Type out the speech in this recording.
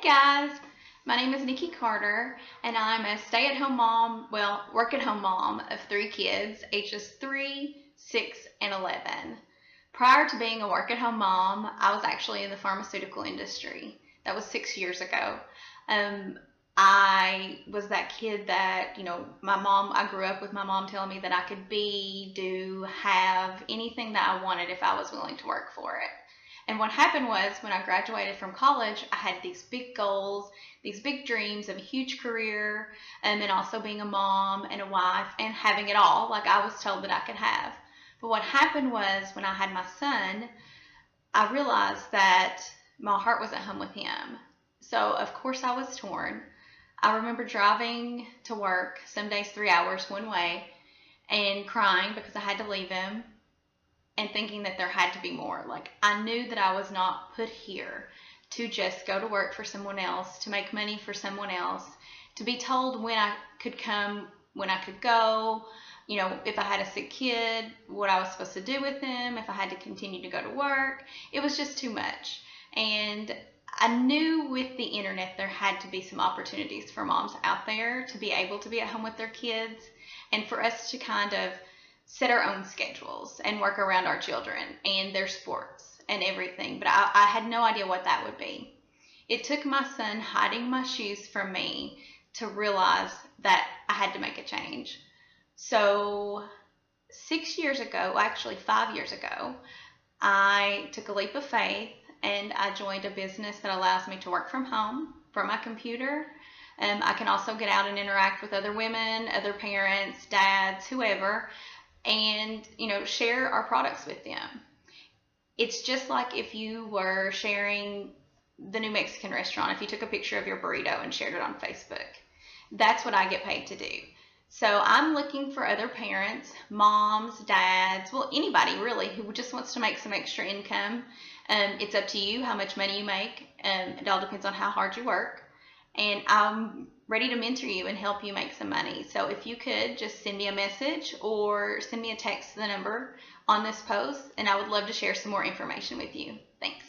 guys, my name is Nikki Carter, and I'm a stay-at-home mom, well, work-at-home mom of 3 kids, ages 3, 6, and 11. Prior to being a work-at-home mom, I was actually in the pharmaceutical industry. That was 6 years ago. I was that kid that, I grew up with my mom telling me that I could be, do, have anything that I wanted if I was willing to work for it. And what happened was when I graduated from college, I had these big goals, these big dreams of a huge career, and also being a mom and a wife and having it all like I was told that I could have. But what happened was when I had my son, I realized that my heart wasn't home with him. So, of course, I was torn. I remember driving to work, some days 3 hours one way, and crying because I had to leave him and thinking that there had to be more. Like, I knew that I was not put here to just go to work for someone else, to make money for someone else, to be told when I could come, when I could go, if I had a sick kid, what I was supposed to do with him, if I had to continue to go to work. It was just too much. And I knew with the internet there had to be some opportunities for moms out there to be able to be at home with their kids and for us to kind of set our own schedules and work around our children and their sports and everything. But I had no idea what that would be. It took my son hiding my shoes from me to realize that I had to make a change. So 6 years ago, actually 5 years ago, I took a leap of faith and I joined a business that allows me to work from home from my computer. I can also get out and interact with other women, other parents, dads, whoever, and share our products with them. It's just like if you were sharing the new Mexican restaurant, if you took a picture of your burrito and shared it on Facebook. That's what I get paid to do. So I'm looking for other parents, moms, dads, well, anybody really who just wants to make some extra income. It's up to you how much money you make. It all depends on how hard you work. And I'm ready to mentor you and help you make some money. So if you could just send me a message or send me a text to the number on this post, and I would love to share some more information with you. Thanks.